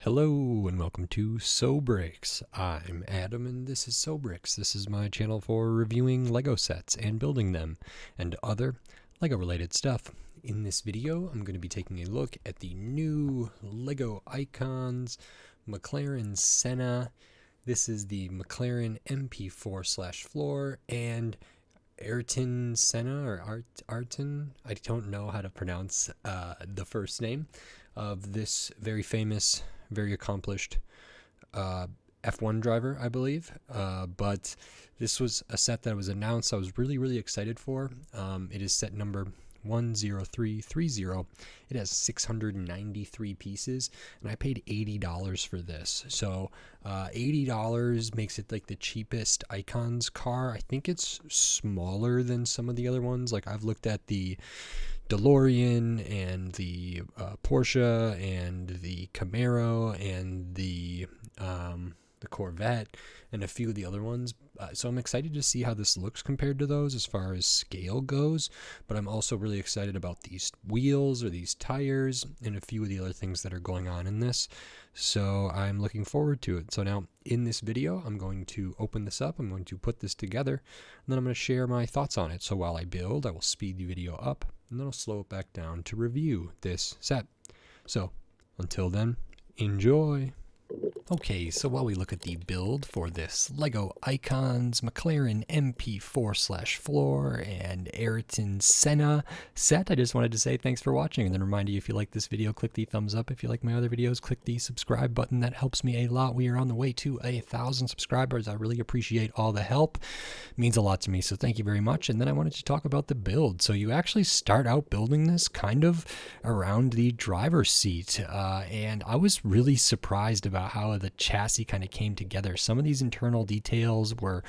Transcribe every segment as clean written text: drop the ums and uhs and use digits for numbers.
Hello and welcome to Sobrix. I'm Adam and this is Sobrix. This is my channel for reviewing LEGO sets and building them and other LEGO related stuff. In this video, I'm going to be taking a look at the new LEGO Icons McLaren Senna. This is the McLaren MP4/floor and Ayrton Senna or Ayrton. I don't know how to pronounce the first name of this very famous, very accomplished F1 driver, I believe. But this was a set that was announced. I was really excited for. It is set number 10330. It has 693 pieces, and I paid $80 for this. So $80 makes it like the cheapest Icons car. I think it's smaller than some of the other ones. Like I've looked at the DeLorean and the Porsche and the Camaro and the Corvette and a few of the other ones. So I'm excited to see how this looks compared to those as far as scale goes, but I'm also really excited about these wheels or these tires and a few of the other things that are going on in this. So I'm looking forward to it. So now in this video, I'm going to open this up. I'm going to put this together, and then I'm going to share my thoughts on it. So while I build, I will speed the video up, and then I'll slow it back down to review this set. So until then, enjoy. Okay, so while we look at the build for this LEGO Icons McLaren MP4/floor and Ayrton Senna set, I just wanted to say thanks for watching, and then remind you, if you like this video, click the thumbs up. If you like my other videos, click the subscribe button. That helps me a lot. We are on the way to 1,000 subscribers. I really appreciate all the help. It means a lot to me, so thank you very much. And then I wanted to talk about the build. So you actually start out building this kind of around the driver's seat, and I was really surprised about how the chassis kind of came together. Some of these internal details were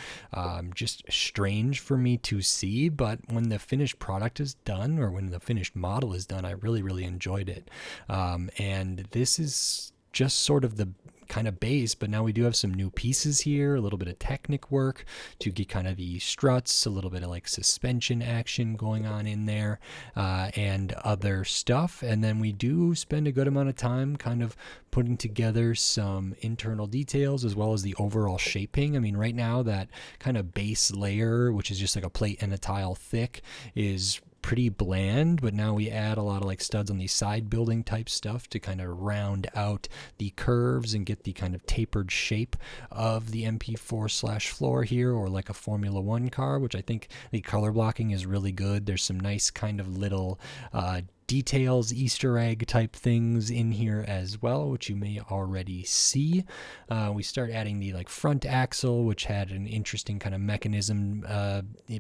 just strange for me to see, but when the finished product is done, or when the finished model is done, I really enjoyed it. And this is just sort of the kind of base, but now we do have some new pieces here, a little bit of Technic work to get kind of the struts, a little bit of like suspension action going on in there, and other stuff. And then we do spend a good amount of time kind of putting together some internal details as well as the overall shaping. I mean, right now that kind of base layer, which is just like a plate and a tile thick, is pretty bland, but now we add a lot of like studs on the side building type stuff to kind of round out the curves and get the kind of tapered shape of the MP4/floor here, or like a Formula One car, which I think the color blocking is really good. There's some nice kind of little details, Easter egg type things in here as well, which you may already see. We start adding the like front axle, which had an interesting kind of mechanism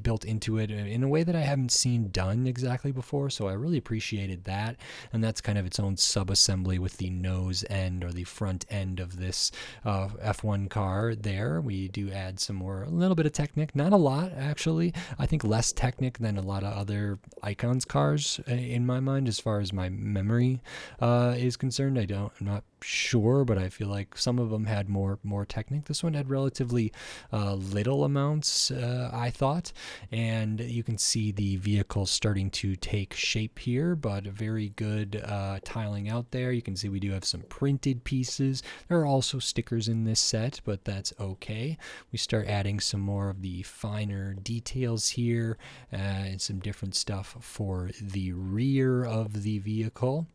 built into it in a way that I haven't seen done exactly before, so I really appreciated that. And that's kind of its own sub-assembly with the nose end or the front end of this F1 car there. We do add some more, a little bit of Technic, not a lot actually. I think less Technic than a lot of other Icons cars in my mind, as far as my memory is concerned. I'm not sure, but I feel like some of them had more Technic. This one had relatively little amounts, I thought, and you can see the vehicle starting to take shape here, but very good tiling out there. You can see we do have some printed pieces. There are also stickers in this set, but that's okay. We start adding some more of the finer details here, and some different stuff for the rear of the vehicle.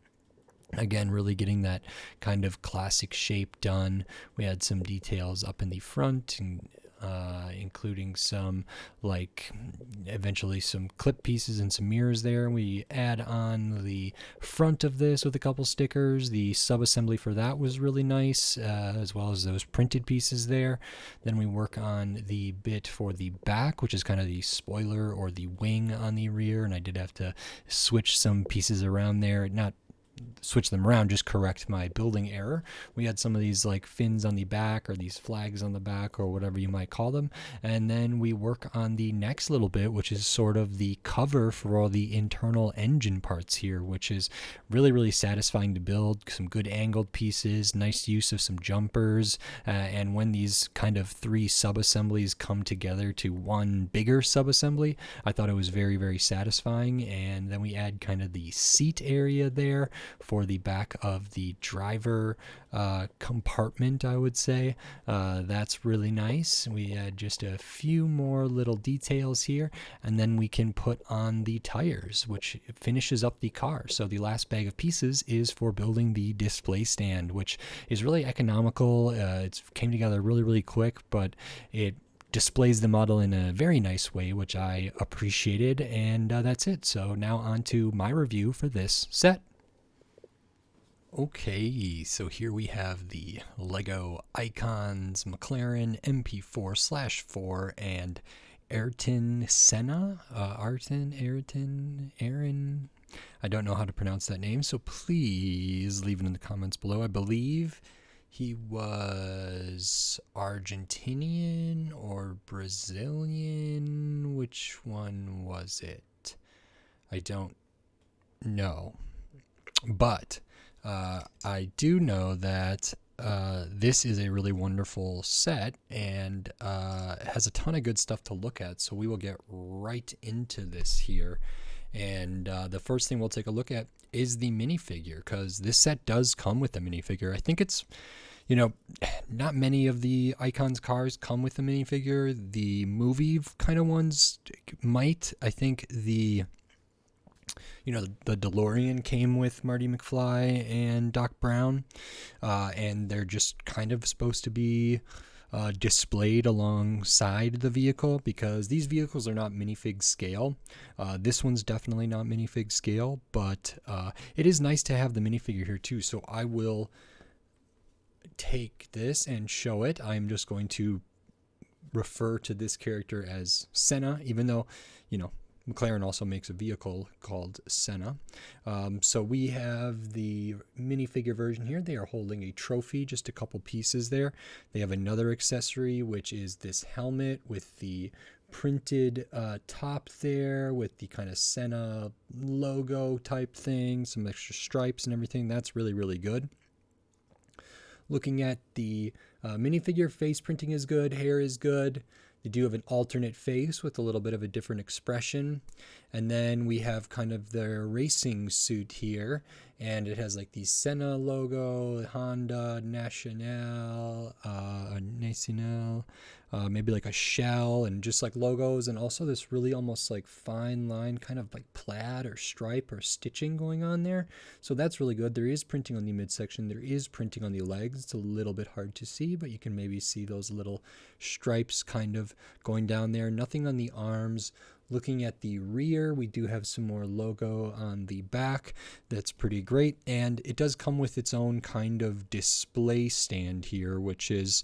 Again, really getting that kind of classic shape done. We had some details up in the front, and including some like eventually some clip pieces and some mirrors there. We add on the front of this with a couple stickers. The sub-assembly for that was really nice, as well as those printed pieces there. Then we work on the bit for the back, which is kind of the spoiler or the wing on the rear, and I did have to switch some pieces around there. Not switch them around, just correct my building error. We had some of these like fins on the back, or these flags on the back, or whatever you might call them. And then we work on the next little bit, which is sort of the cover for all the internal engine parts here, which is really satisfying to build. Some good angled pieces, nice use of some jumpers, and when these kind of three sub-assemblies come together to one bigger sub-assembly, I thought it was very satisfying. And then we add kind of the seat area there, for the back of the driver compartment, I would say. That's really nice. We had just a few more little details here, and then we can put on the tires, which finishes up the car. So the last bag of pieces is for building the display stand, which is really economical. It came together really quick, but it displays the model in a very nice way, which I appreciated, and that's it. So now on to my review for this set. Okay, so here we have the LEGO Icons McLaren MP4/4 and Ayrton Senna. Aaron. I don't know how to pronounce that name, so please leave it in the comments below. I believe he was Argentinian or Brazilian. Which one was it? I don't know. But I do know that this is a really wonderful set and has a ton of good stuff to look at. So we will get right into this here. And the first thing we'll take a look at is the minifigure, because this set does come with a minifigure. I think it's, not many of the Icons cars come with a minifigure. The movie kind of ones might. I think the DeLorean came with Marty McFly and Doc Brown, and they're just kind of supposed to be displayed alongside the vehicle, because these vehicles are not minifig scale. This one's definitely not minifig scale, but it is nice to have the minifigure here too. So I will take this and show it. I'm just going to refer to this character as Senna, even though, McLaren also makes a vehicle called Senna. So we have the minifigure version here. They are holding a trophy, just a couple pieces there. They have another accessory, which is this helmet with the printed top there with the kind of Senna logo type thing, some extra stripes and everything. That's really good. Looking at the minifigure, face printing is good, hair is good. They do have an alternate face with a little bit of a different expression. And then we have kind of their racing suit here. And it has like the Senna logo, Honda, Nacional, maybe like a shell and just like logos. And also this really almost like fine line, kind of like plaid or stripe or stitching going on there. So that's really good. There is printing on the midsection. There is printing on the legs. It's a little bit hard to see, but you can maybe see those little stripes kind of going down there. Nothing on the arms. Looking at the rear, we do have some more logo on the back. That's pretty great. And it does come with its own kind of display stand here, which is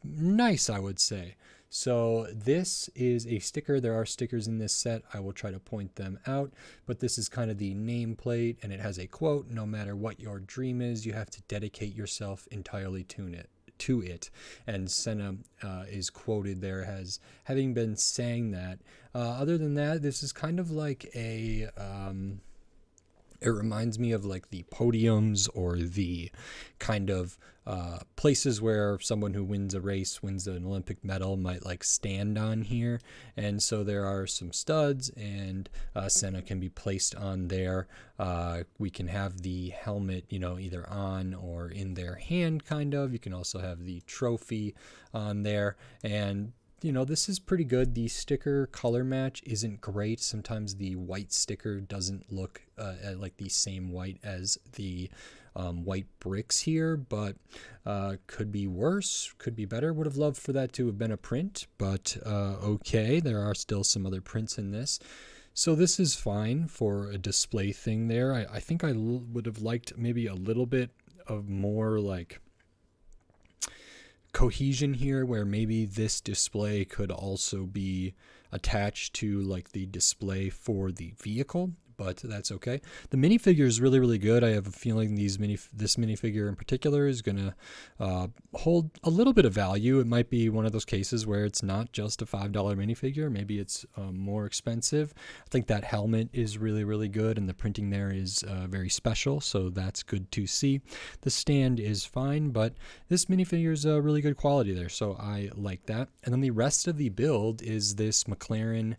nice, I would say. So this is a sticker. There are stickers in this set. I will try to point them out. But this is kind of the nameplate, and it has a quote: "No matter what your dream is, you have to dedicate yourself entirely to it." And Senna is quoted there as having been saying that. Other than that, this is kind of like a it reminds me of like the podiums or the kind of places where someone who wins a race, wins an Olympic medal, might like stand on here. And so there are some studs, and Senna can be placed on there. We can have the helmet, either on or in their hand, kind of. You can also have the trophy on there. And this is pretty good. The sticker color match isn't great. Sometimes the white sticker doesn't look like the same white as the white bricks here, but could be worse, could be better. Would have loved for that to have been a print, but okay, there are still some other prints in this. So this is fine for a display thing there. I think I would have liked maybe a little bit of more like cohesion here, where maybe this display could also be attached to like the display for the vehicle, but that's okay. The minifigure is really good. I have a feeling this minifigure in particular is going to hold a little bit of value. It might be one of those cases where it's not just a $5 minifigure. Maybe it's more expensive. I think that helmet is really good, and the printing there is very special, so that's good to see. The stand is fine, but this minifigure is really good quality there, so I like that. And then the rest of the build is this McLaren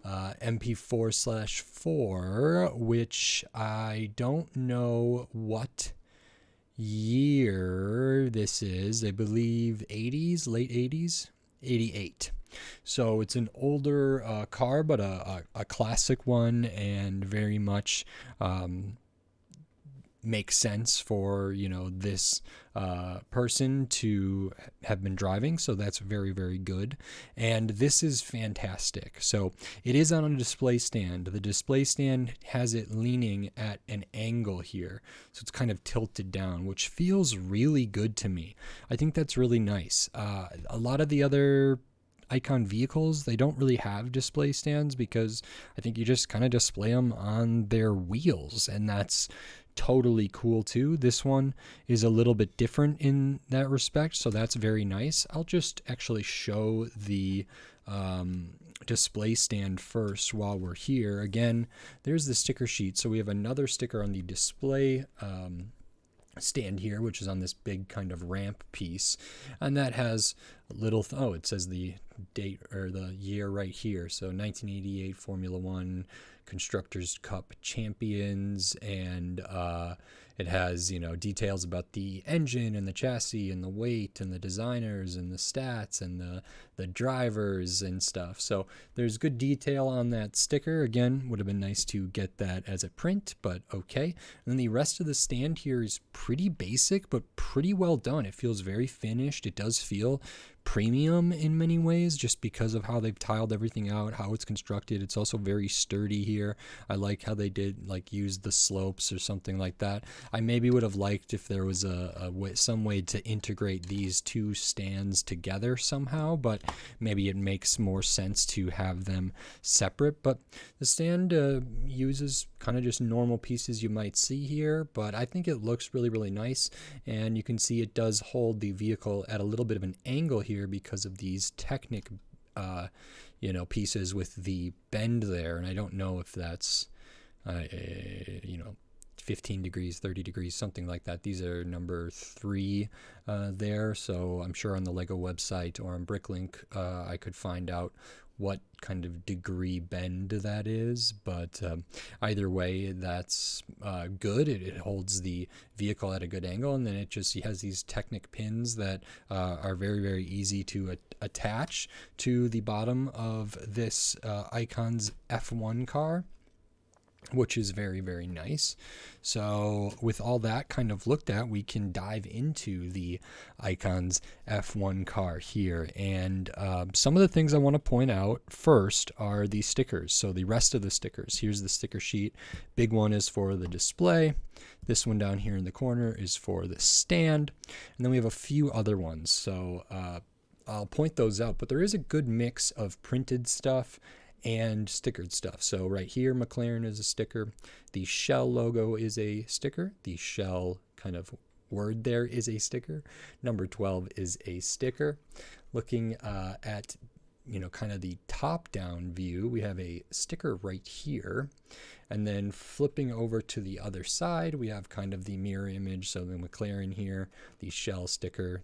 MP4/4, which I don't know what year this is. I believe 80s, late 80s, 88. So it's an older car, but a classic one, and very much makes sense for, you know, this person to have been driving. So that's very, very good. And this is fantastic. So it is on a display stand. The display stand has it leaning at an angle here. So it's kind of tilted down, which feels really good to me. I think that's really nice. A lot of the other Icon vehicles, they don't really have display stands because I think you just kind of display them on their wheels, and that's totally cool too. This one is a little bit different in that respect, so that's very nice. I'll just actually show the display stand first while we're here. Again, there's the sticker sheet. So we have another sticker on the display stand here, which is on this big kind of ramp piece, and that has a little it says the date or the year right here. So 1988 Formula One Constructors Cup champions, and it has, you know, details about the engine and the chassis and the weight and the designers and the stats and the drivers and stuff. So there's good detail on that sticker. Again, would have been nice to get that as a print, but okay. And then the rest of the stand here is pretty basic, but pretty well done. It feels very finished. It does feel premium in many ways just because of how they've tiled everything out, how it's constructed. It's also very sturdy here. I like how they did use the slopes or something like that. I maybe would have liked if there was some way to integrate these two stands together somehow, but maybe it makes more sense to have them separate. But the stand uses kind of just normal pieces you might see here, but I think it looks really, really nice. And you can see it does hold the vehicle at a little bit of an angle here because of these Technic pieces with the bend there. And I don't know if that's 15 degrees, 30 degrees, something like that. These are number 3 there. So I'm sure on the LEGO website or on Bricklink I could find out what kind of degree bend that is, but either way, that's good. It holds the vehicle at a good angle, and then it has these Technic pins that are very, very easy to attach to the bottom of this Icon's F1 car, which is very, very nice. So with all that kind of looked at, we can dive into the Icon's F1 car here. And some of the things I want to point out first are the stickers. So the rest of the stickers, here's the sticker sheet. Big one is for the display. This one down here in the corner is for the stand. And then we have a few other ones. So I'll point those out, but there is a good mix of printed stuff and stickered stuff. So right here, McLaren is a sticker. The Shell logo is a sticker. The Shell kind of word there is a sticker. Number 12 is a sticker. Looking at kind of the top-down view, we have a sticker right here. And then flipping over to the other side, we have kind of the mirror image. So the McLaren here, the Shell sticker,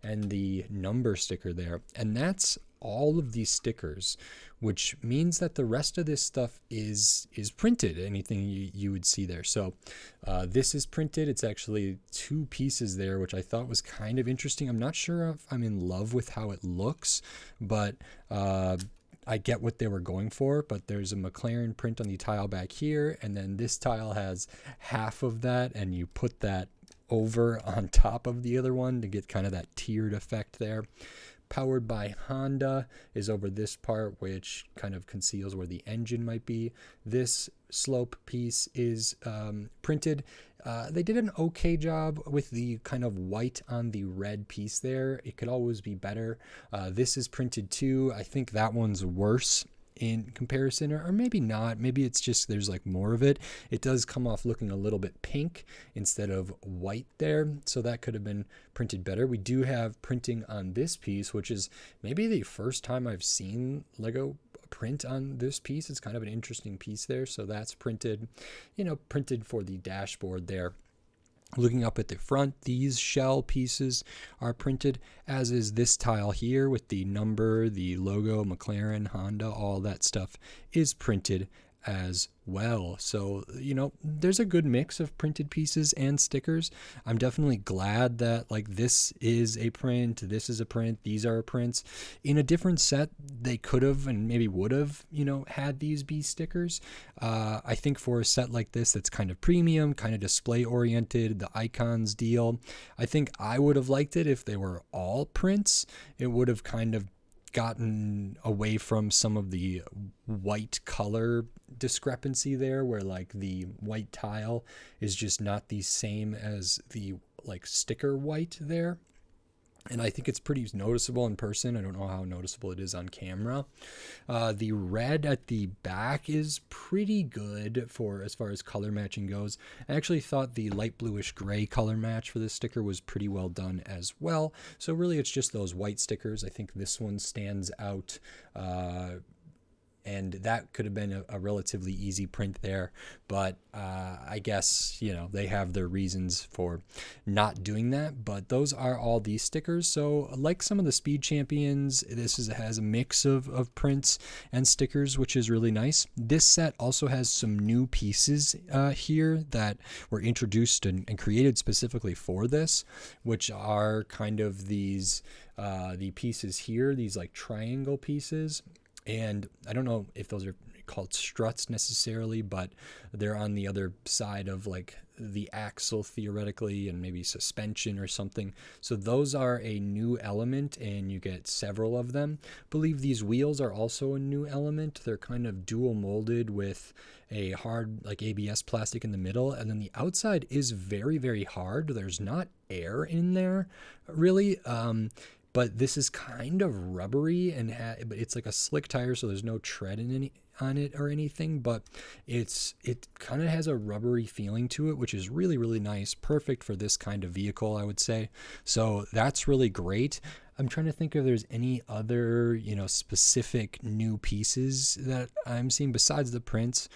and the number sticker there. And that's all of these stickers, which means that the rest of this stuff is printed, anything you would see there. So this is printed. It's actually 2 pieces there, which I thought was kind of interesting. I'm not sure if I'm in love with how it looks, but I get what they were going for. But there's a McLaren print on the tile back here, and then this tile has half of that, and you put that over on top of the other one to get kind of that tiered effect there. Powered by Honda is over this part, which kind of conceals where the engine might be. This slope piece is printed. They did an okay job with the kind of white on the red piece there. It could always be better. This is printed too. I think that one's worse in comparison, or maybe not. Maybe it's just there's more of it. It does come off looking a little bit pink instead of white there, so that could have been printed better. We do have printing on this piece, which is maybe the first time I've seen LEGO print on this piece. It's kind of an interesting piece there. So that's printed, printed for the dashboard there. Looking up at the front, these shell pieces are printed, as is this tile here with the number, the logo, McLaren, Honda, all that stuff is printed as well. So, there's a good mix of printed pieces and stickers. I'm definitely glad that this is a print, this is a print, these are prints. In a different set, they could have and maybe would have, had these be stickers. I think for a set like this that's kind of premium, kind of display oriented, the icons deal, I think I would have liked it if they were all prints. It would have kind of gotten away from some of the white color discrepancy there, where the white tile is just not the same as the sticker white there. And I think it's pretty noticeable in person. I don't know how noticeable it is on camera. The red at the back is pretty good for as far as color matching goes. I actually thought the light bluish gray color match for this sticker was pretty well done as well. So really it's just those white stickers. I think this one stands out, and that could have been a relatively easy print there, but I guess they have their reasons for not doing that. But those are all these stickers. So like some of the Speed Champions, this has a mix of prints and stickers, which is really nice. This set also has some new pieces here that were introduced and created specifically for this, which are kind of these the pieces here, these triangle pieces. And I don't know if those are called struts necessarily, but they're on the other side of the axle theoretically, and maybe suspension or something. So those are a new element, and you get several of them. I believe these wheels are also a new element. They're kind of dual molded with a hard ABS plastic in the middle, and then the outside is very, very hard. There's not air in there really. But this is kind of rubbery, but it's like a slick tire, so there's no tread on it or anything. But it kind of has a rubbery feeling to it, which is really, really nice. Perfect for this kind of vehicle, I would say. So that's really great. I'm trying to think if there's any other, specific new pieces that I'm seeing besides the prints.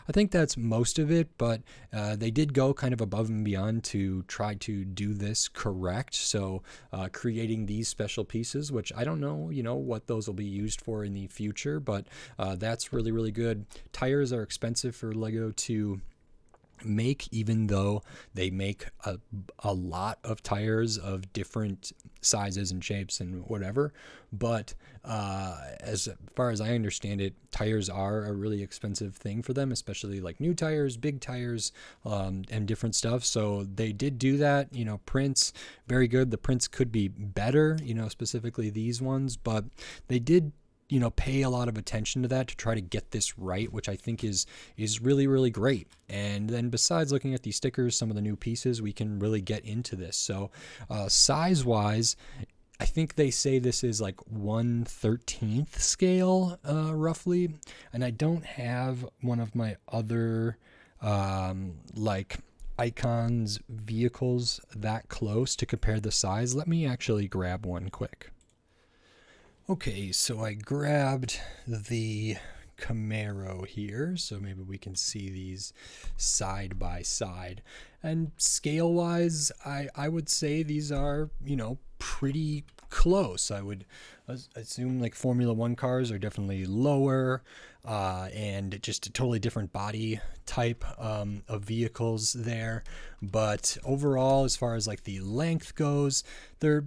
I think that's most of it, but they did go kind of above and beyond to try to do this correct. So creating these special pieces, which I don't know, what those will be used for in the future, but that's really, really good. Tires are expensive for LEGO to make, even though they make a lot of tires of different sizes and shapes and whatever. But as far as I understand it, tires are a really expensive thing for them, especially new tires, big tires, and different stuff. So they did do that. Prints, very good. The prints could be better, specifically these ones, but they did pay a lot of attention to that to try to get this right, which I think is really, really great. And then besides looking at these stickers, some of the new pieces, we can really get into this. So size wise, I think they say this is 1/13 scale, roughly. And I don't have one of my other Icons vehicles that close to compare the size. Let me actually grab one quick. Okay, so I grabbed the Camaro here, so maybe we can see these side by side. And scale-wise, I would say these are, pretty close. I would assume Formula One cars are definitely lower, and just a totally different body type of vehicles there. But overall, as far as the length goes, they're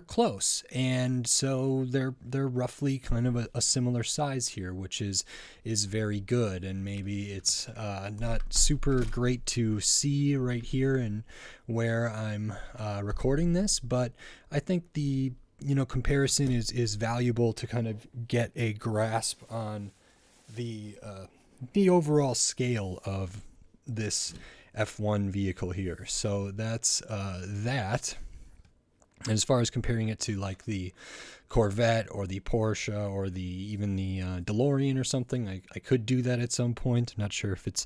close, and so they're roughly kind of a similar size here, which is very good. And maybe it's not super great to see right here and where I'm recording this, but I think the comparison is valuable to kind of get a grasp on the overall scale of this F1 vehicle here. So that's that. And as far as comparing it to the Corvette or the Porsche or even the DeLorean or something, I could do that at some point. I'm not sure if it's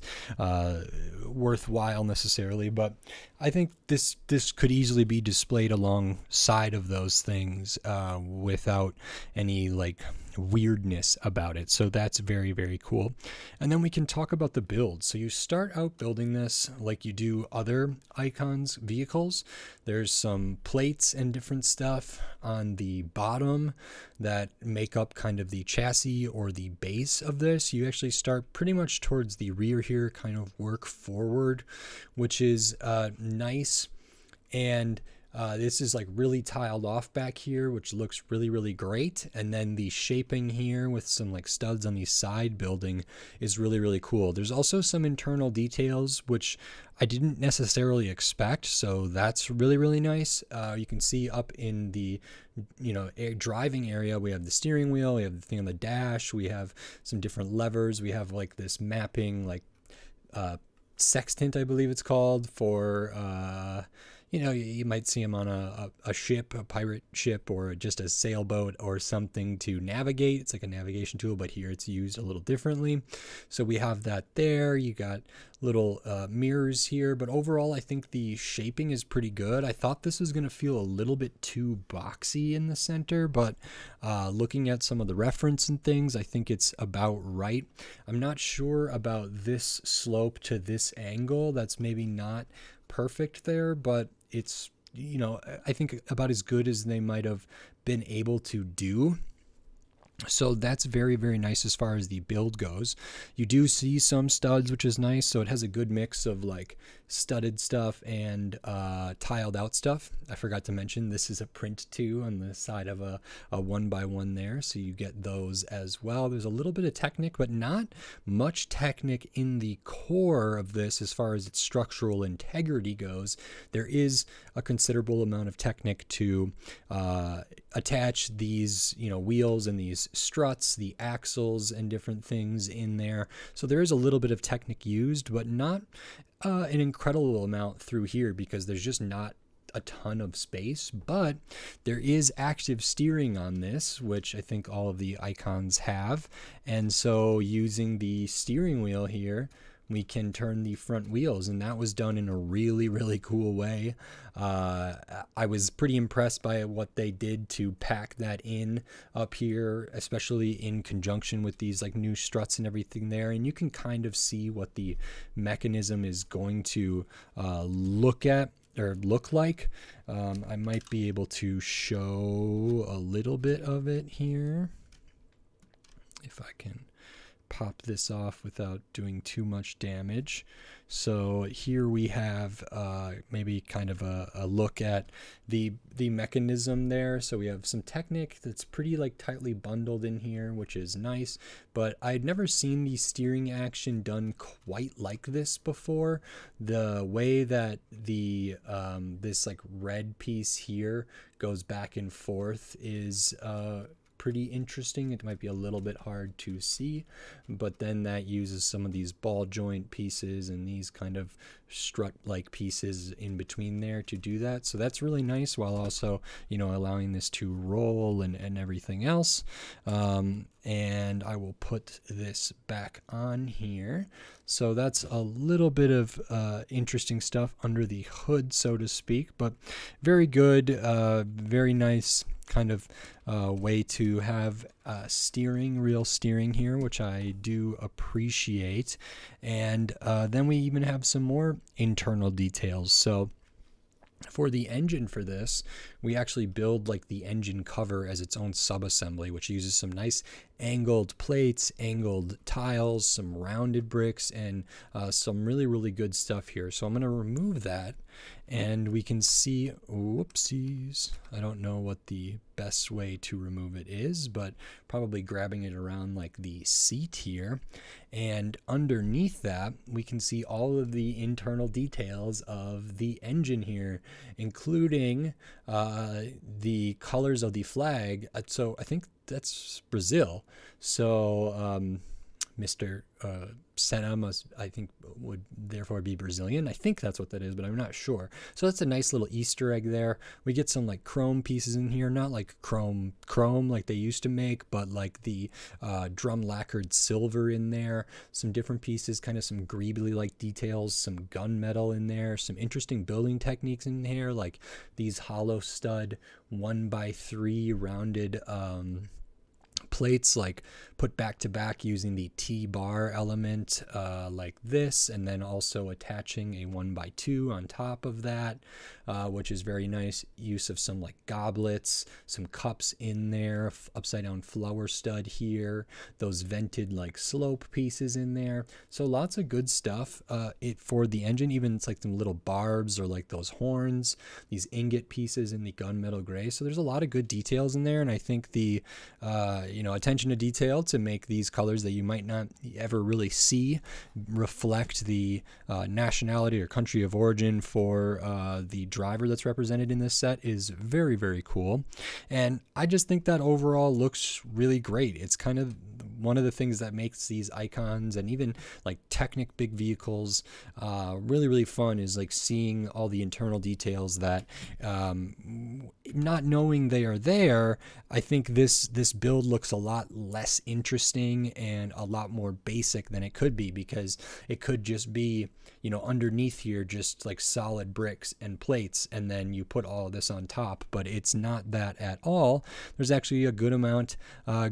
worthwhile necessarily, but I think this could easily be displayed alongside of those things without any weirdness about it. So that's very, very cool. And then we can talk about the build. So you start out building this like you do other Icons vehicles. There's some plates and different stuff on the bottom that make up kind of the chassis or the base of this. You actually start pretty much towards the rear here, kind of work forward, which is nice. And this is like really tiled off back here, which looks really, really great. And then the shaping here with some like studs on the side building is really, really cool. There's also some internal details, which I didn't necessarily expect. So that's really, really nice. You can see up in the, driving area, we have the steering wheel, we have the thing on the dash, we have some different levers. We have like this mapping, like sextant, I believe it's called, for, you might see them on a ship, a pirate ship, or just a sailboat or something to navigate. It's like a navigation tool, but here it's used a little differently. So we have that there. You got little mirrors here, but overall I think the shaping is pretty good. I thought this was going to feel a little bit too boxy in the center, but looking at some of the reference and things, I think it's about right. I'm not sure about this slope to this angle. That's maybe not perfect there, but it's, I think about as good as they might have been able to do. So that's very, very nice as far as the build goes. You do see some studs, which is nice. So it has a good mix of like studded stuff and tiled out stuff. I forgot to mention this is a print too on the side of a 1x1 there. So you get those as well. There's a little bit of Technic, but not much Technic in the core of this as far as its structural integrity goes. There is a considerable amount of Technic to attach these, wheels and these struts, the axles and different things in there. So there is a little bit of Technic used, but not an incredible amount through here because there's just not a ton of space. But there is active steering on this, which I think all of the Icons have. And so using the steering wheel here, we can turn the front wheels, and that was done in a really, really cool way. I was pretty impressed by what they did to pack that in up here, especially in conjunction with these like new struts and everything there. And you can kind of see what the mechanism is going to look like. I might be able to show a little bit of it here if I can pop this off without doing too much damage. So here we have maybe kind of a look at the mechanism there. So we have some Technic that's pretty like tightly bundled in here, which is nice, but I'd never seen the steering action done quite like this before. The way that the this like red piece here goes back and forth is pretty interesting. It might be a little bit hard to see, but then that uses some of these ball joint pieces and these kind of strut like pieces in between there to do that. So that's really nice, while also allowing this to roll and everything else. And I will put this back on here. So that's a little bit of interesting stuff under the hood, so to speak, but very good, very nice kind of way to have real steering here, which I do appreciate. And then we even have some more internal details. So for the engine for this, we actually build like the engine cover as its own subassembly, which uses some nice angled plates, angled tiles, some rounded bricks, and some really, really good stuff here. So I'm going to remove that, and we can see, whoopsies, I don't know what the best way to remove it is, but probably grabbing it around like the seat here. And underneath that, we can see all of the internal details of the engine here, including the colors of the flag. So I think that's Brazil. So Mr. Senna would therefore be Brazilian. I think that's what that is, but I'm not sure. So that's a nice little Easter egg there. We get some like chrome pieces in here, not like chrome like they used to make, but like the drum lacquered silver in there, some different pieces, kind of some greebly like details, some gunmetal in there, some interesting building techniques in here, like these hollow stud 1x3 rounded plates like put back to back using the T-bar element like this, and then also attaching a 1x2 on top of that, which is very nice. Use of some like goblets, some cups in there, upside down flower stud here, those vented like slope pieces in there. So lots of good stuff for the engine. Even it's like some little barbs or like those horns, these ingot pieces in the gunmetal gray. So there's a lot of good details in there, and I think the attention to detail to make these colors that you might not ever really see reflect the nationality or country of origin for the driver that's represented in this set is very, very cool. And I just think that overall looks really great. It's kind of one of the things that makes these icons and even like Technic big vehicles really, really fun is like seeing all the internal details that not knowing they are there. I think this build looks a lot less interesting and a lot more basic than it could be, because it could just be, underneath here just like solid bricks and plates, and then you put all of this on top. But it's not that at all. There's actually a good amount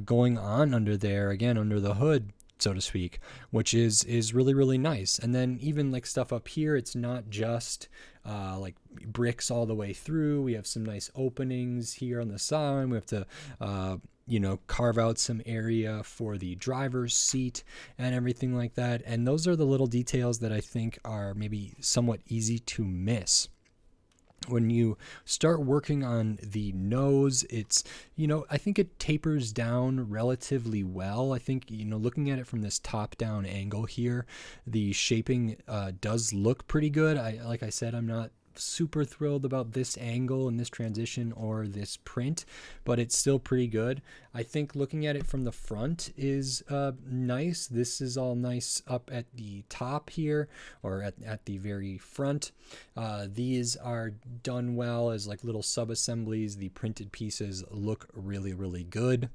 going on under there, again under the hood, so to speak, which is really, really nice. And then even like stuff up here, it's not just like bricks all the way through. We have some nice openings here on the side. We have to carve out some area for the driver's seat and everything like that. And those are the little details that I think are maybe somewhat easy to miss. When you start working on the nose, it's, I think it tapers down relatively well. I think, looking at it from this top-down angle here, the shaping does look pretty good. Like I said, I'm not super thrilled about this angle and this transition or this print, but it's still pretty good. I think looking at it from the front is nice. This is all nice up at the top here, or at the very front. These are done well as like little sub-assemblies. The printed pieces look really, really good.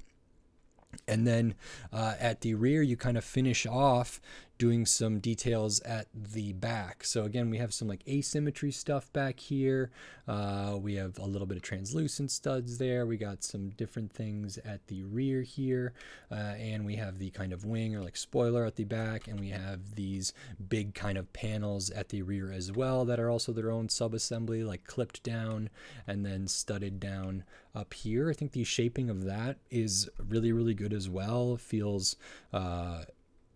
And then at the rear, you kind of finish off doing some details at the back. So again, we have some like asymmetry stuff back here. We have a little bit of translucent studs there. We got some different things at the rear here. And we have the kind of wing or like spoiler at the back. And we have these big kind of panels at the rear as well that are also their own sub-assembly, like clipped down and then studded down up here. I think the shaping of that is really, really good as well. Feels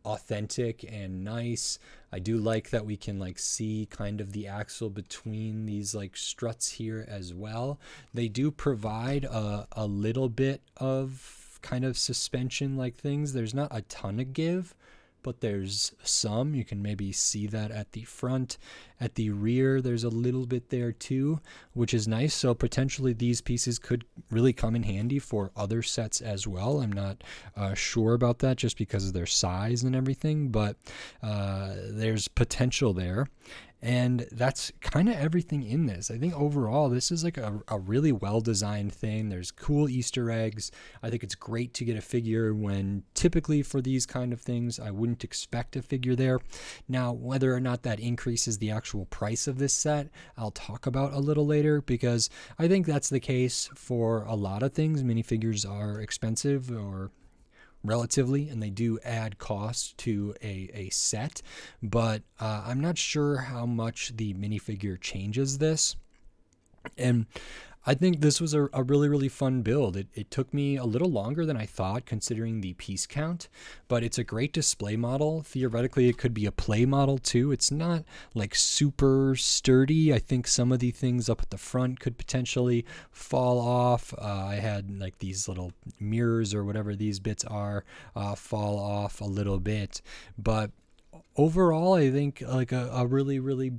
authentic and nice. I do like that we can like see kind of the axle between these like struts here as well. They do provide a little bit of kind of suspension like things. There's not a ton of give, but there's some. You can maybe see that at the front. At the rear, there's a little bit there too, which is nice. So potentially these pieces could really come in handy for other sets as well. I'm not sure about that just because of their size and everything, but there's potential there. And that's kind of everything in this. I think overall, this is like a really well-designed thing. There's cool Easter eggs. I think it's great to get a figure when typically for these kind of things, I wouldn't expect a figure there. Now, whether or not that increases the actual price of this set, I'll talk about a little later, because I think that's the case for a lot of things. Minifigures are expensive, or relatively, and they do add cost to a set, but I'm not sure how much the minifigure changes this. And I think this was a really, really fun build. It took me a little longer than I thought, considering the piece count, but it's a great display model. Theoretically, it could be a play model too. It's not like super sturdy. I think some of the things up at the front could potentially fall off. I had like these little mirrors or whatever these bits are fall off a little bit, but overall, I think like a really, really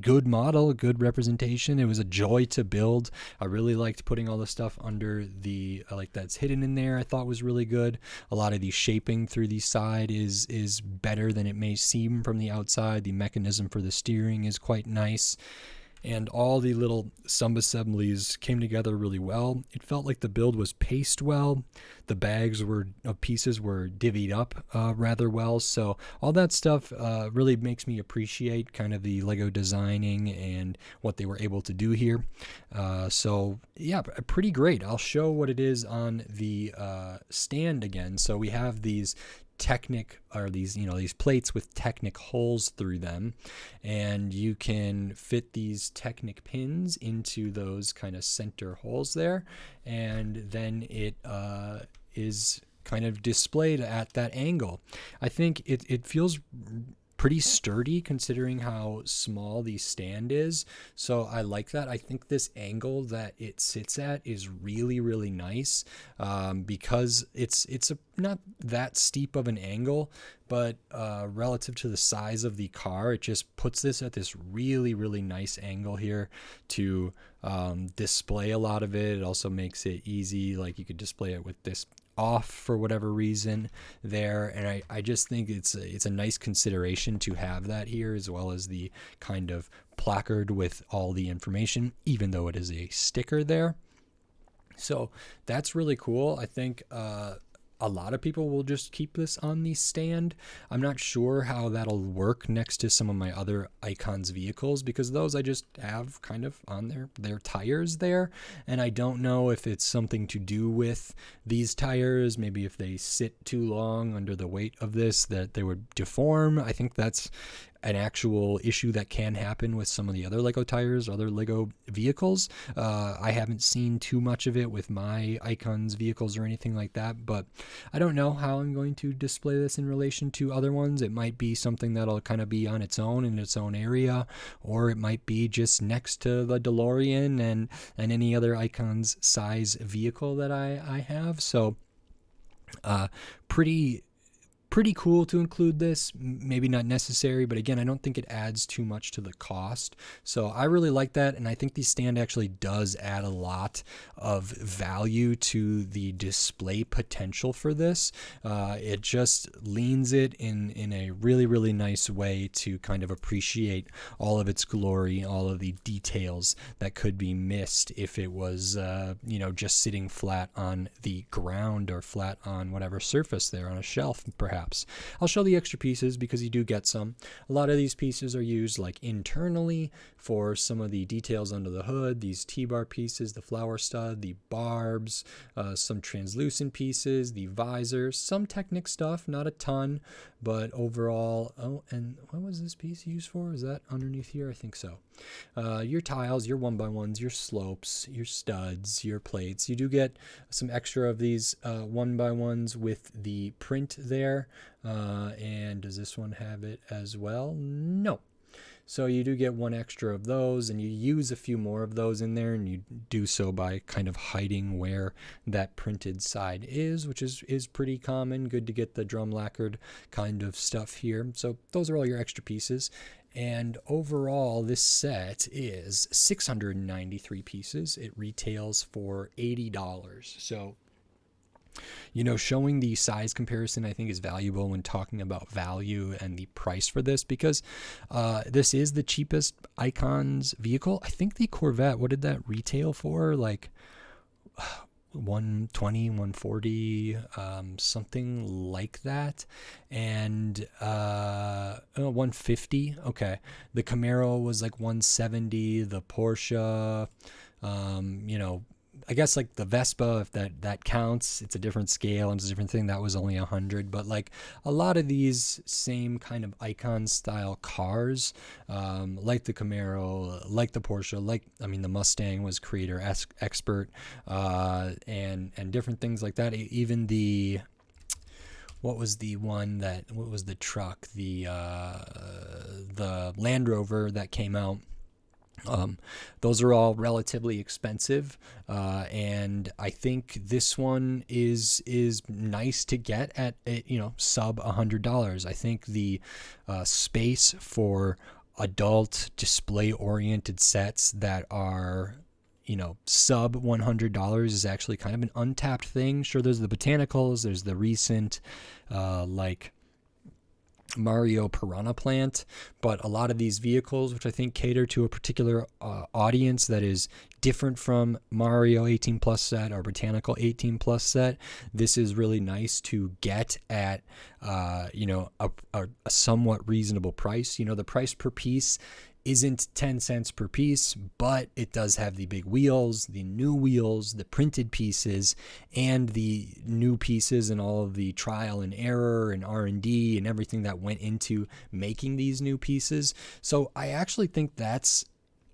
good model, good representation. It was a joy to build. I really liked putting all the stuff under the like that's hidden in there. I thought was really good. A lot of the shaping through the side is better than it may seem from the outside. The mechanism for the steering is quite nice. and all the little sub-assemblies came together really well. It felt like the build was paced well. The bags of pieces were divvied up rather well. So all that stuff really makes me appreciate kind of the LEGO designing and what they were able to do here. So yeah, pretty great. I'll show what it is on the stand again. So we have these these plates with Technic holes through them, and you can fit these Technic pins into those kind of center holes there, and then it is kind of displayed at that angle. I think it feels pretty sturdy considering how small the stand is, so I like that. I think this angle that it sits at is really, really nice, because it's not that steep of an angle, but relative to the size of the car, it just puts this at this really, really nice angle here to display a lot of it. It also makes it easy, like you could display it with this off for whatever reason there, and I just think it's a nice consideration to have that here, as well as the kind of placard with all the information, even though it is a sticker there. So that's really cool. I think a lot of people will just keep this on the stand. I'm not sure how that'll work next to some of my other Icons vehicles, because those I just have kind of on their tires there, and I don't know if it's something to do with these tires. Maybe if they sit too long under the weight of this, that they would deform. I think that's an actual issue that can happen with some of the other LEGO tires, other LEGO vehicles. I haven't seen too much of it with my Icons vehicles or anything like that, but I don't know how I'm going to display this in relation to other ones. It might be something that'll kind of be on its own in its own area, or it might be just next to the DeLorean and any other Icons size vehicle that I have. So pretty cool to include this. Maybe not necessary, but again, I don't think it adds too much to the cost. So I really like that, and I think the stand actually does add a lot of value to the display potential for this. It just leans it in a really, really nice way to kind of appreciate all of its glory, all of the details that could be missed if it was just sitting flat on the ground or flat on whatever surface there on a shelf perhaps. I'll show the extra pieces because you do get some. A lot of these pieces are used like internally for some of the details under the hood, these T-bar pieces, the flower stud, the barbs, some translucent pieces, the visor, some Technic stuff, not a ton, but overall. Oh, and what was this piece used for? Is that underneath here? I think so. Your tiles, your 1x1s, your slopes, your studs, your plates. You do get some extra of these 1x1s with the print there. And does this one have it as well? No. So you do get one extra of those, and you use a few more of those in there, and you do so by kind of hiding where that printed side is, which is pretty common. Good to get the drum lacquered kind of stuff here. So those are all your extra pieces. And overall, this set is 693 pieces. It retails for $80. So, showing the size comparison, I think, is valuable when talking about value and the price for this, because this is the cheapest Icons vehicle. I think the Corvette, what did that retail for? Like 120, 140, something like that. And 150. Okay. The Camaro was like 170. The Porsche, I guess like the Vespa, if that counts, it's a different scale and it's a different thing. That was only 100, but like a lot of these same kind of Icon style cars, like the Camaro, like the Porsche, the Mustang was creator expert, and different things like that. Even what was the truck, the Land Rover that came out. Those are all relatively expensive, and I think this one is nice to get at sub $100. I think the space for adult display oriented sets that are sub $100 is actually kind of an untapped thing. Sure, there's the Botanicals, there's the recent Mario Piranha Plant, but a lot of these vehicles, which I think cater to a particular audience that is different from Mario 18 plus set or Botanical 18 plus set, this is really nice to get at, a somewhat reasonable price. The price per piece isn't 10 cents per piece, but it does have the big wheels, the new wheels, the printed pieces, and the new pieces and all of the trial and error and R&D and everything that went into making these new pieces. So I actually think that's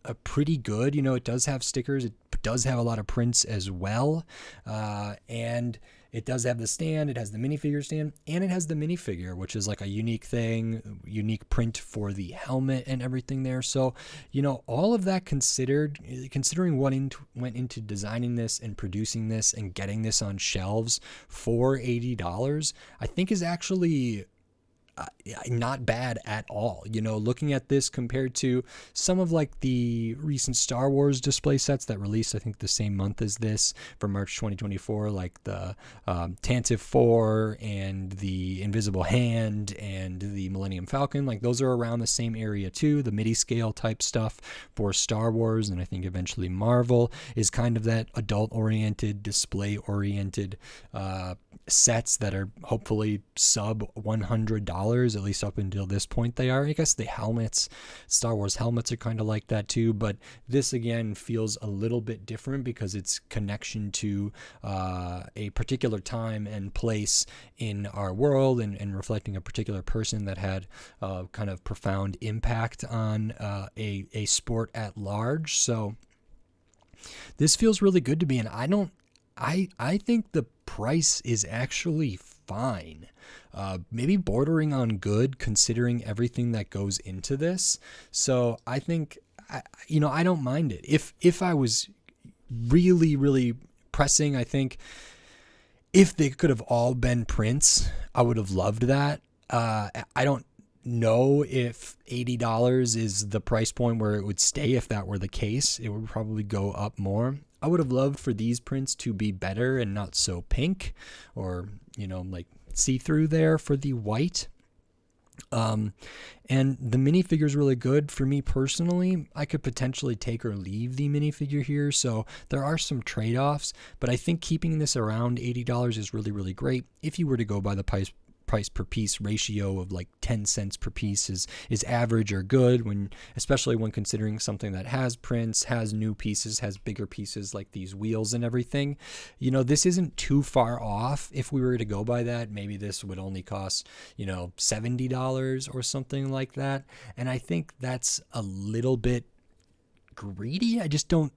a pretty good. It does have stickers. It does have a lot of prints as well. And it does have the stand, it has the minifigure stand, and it has the minifigure, which is like a unique thing, unique print for the helmet and everything there. So, all of that considering what went into designing this and producing this and getting this on shelves for $80, I think is actually not bad at all. Looking at this compared to some of like the recent Star Wars display sets that released, I think the same month as this for March 2024, like the Tantive 4 and the Invisible Hand and the Millennium Falcon, like those are around the same area too. The MIDI scale type stuff for Star Wars, and I think eventually Marvel is kind of that adult oriented, display oriented sets that are hopefully sub $100, at least up until this point they are. I guess the helmets, Star Wars helmets, are kind of like that too, but this again feels a little bit different because it's connection to a particular time and place in our world and reflecting a particular person that had kind of profound impact on a sport at large. So this feels really good to me, and I think the price is actually fine. Maybe bordering on good considering everything that goes into this. So I think, I don't mind it. If I was really, really pressing, I think if they could have all been prints, I would have loved that. I don't know if $80 is the price point where it would stay. If that were the case, it would probably go up more. I would have loved for these prints to be better and not so pink or, like see-through there for the white. And the minifigure is really good. For me personally, I could potentially take or leave the minifigure here. So there are some trade-offs, but I think keeping this around $80 is really, really great. If you were to go by the price per piece ratio of like 10 cents per piece is average or good, especially when considering something that has prints, has new pieces, has bigger pieces like these wheels and everything. This isn't too far off. If we were to go by that, maybe this would only cost, $70 or something like that. And I think that's a little bit greedy. I just don't,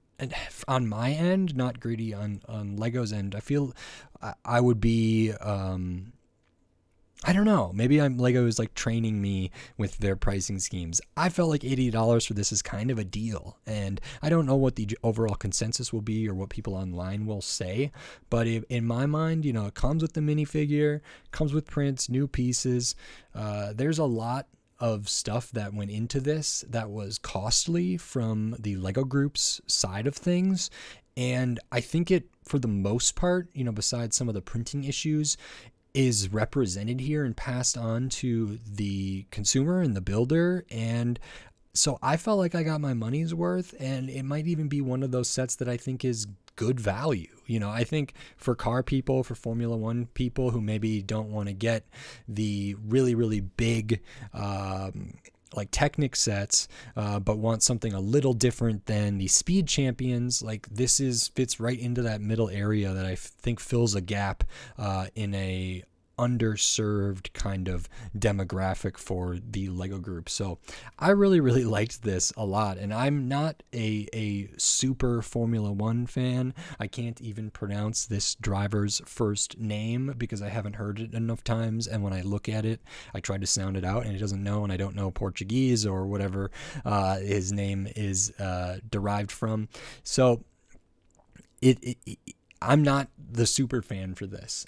on my end, not greedy on Lego's end. I feel I would be, I don't know. Maybe Lego is like training me with their pricing schemes. I felt like $80 for this is kind of a deal, and I don't know what the overall consensus will be or what people online will say. But in my mind, it comes with the minifigure, comes with prints, new pieces. There's a lot of stuff that went into this that was costly from the Lego Group's side of things. And I think it, for the most part, besides some of the printing issues, is represented here and passed on to the consumer and the builder. And so I felt like I got my money's worth, and it might even be one of those sets that I think is good value. I think for car people, for Formula One people who maybe don't want to get the really, really big, like Technic sets, but want something a little different than the Speed Champions, like this fits right into that middle area that I think fills a gap in a underserved kind of demographic for the Lego Group. So I really, really liked this a lot, and I'm not a super Formula One fan. I can't even pronounce this driver's first name because I haven't heard it enough times, and when I look at it, I try to sound it out, and it doesn't know, and I don't know Portuguese or whatever his name is derived from. So I'm not the super fan for this.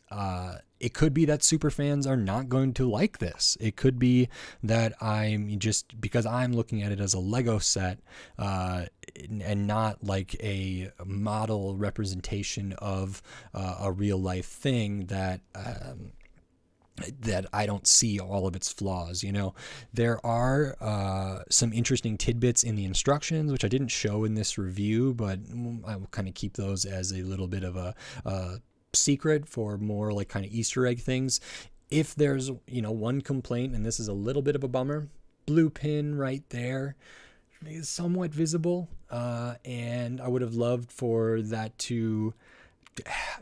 It could be that super fans are not going to like this. It could be that I'm just, because I'm looking at it as a Lego set and not like a model representation of a real life thing, that that I don't see all of its flaws. You know, there are some interesting tidbits in the instructions, which I didn't show in this review, but I will kind of keep those as a little bit of a secret for more like kind of Easter egg things. If there's, you know, one complaint, and this is a little bit of a bummer, blue pin right there is somewhat visible, and I would have loved for that to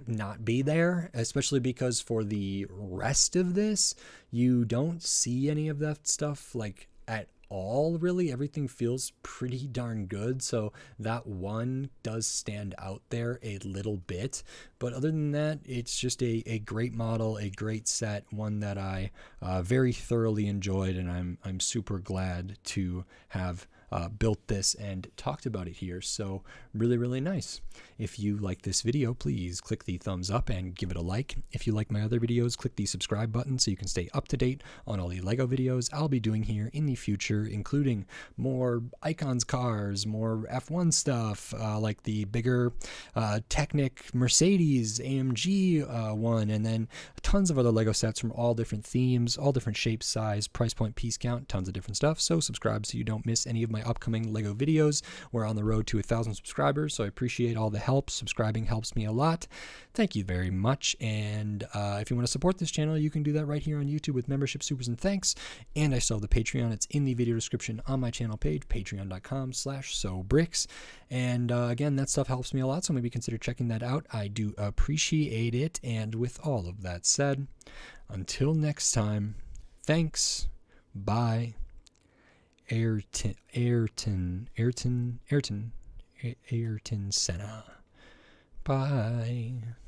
not be there, especially because for the rest of this, you don't see any of that stuff like at all, really. Everything feels pretty darn good, so that one does stand out there a little bit, but other than that, it's just a great model, a great set, one that I very thoroughly enjoyed, and I'm super glad to have built this and talked about it here. So really, really nice. If you like this video, please click the thumbs up and give it a like. If you like my other videos, click the subscribe button so you can stay up to date on all the LEGO videos I'll be doing here in the future, including more Icons cars, more F1 stuff, like the bigger Technic Mercedes AMG one, and then tons of other LEGO sets from all different themes, all different shapes, size, price point, piece count, tons of different stuff. So subscribe so you don't miss any of my upcoming LEGO videos. We're on the road to 1,000 subscribers, so I appreciate all the help. Subscribing helps me a lot. Thank you very much. And if you want to support this channel, you can do that right here on YouTube with membership, supers, and thanks. And I still have the Patreon. It's in the video description on my channel page, patreon.com/sobricks. And again, that stuff helps me a lot, so maybe consider checking that out. I do appreciate it. And with all of that said, until next time, thanks. Bye. Ayrton Senna. Bye.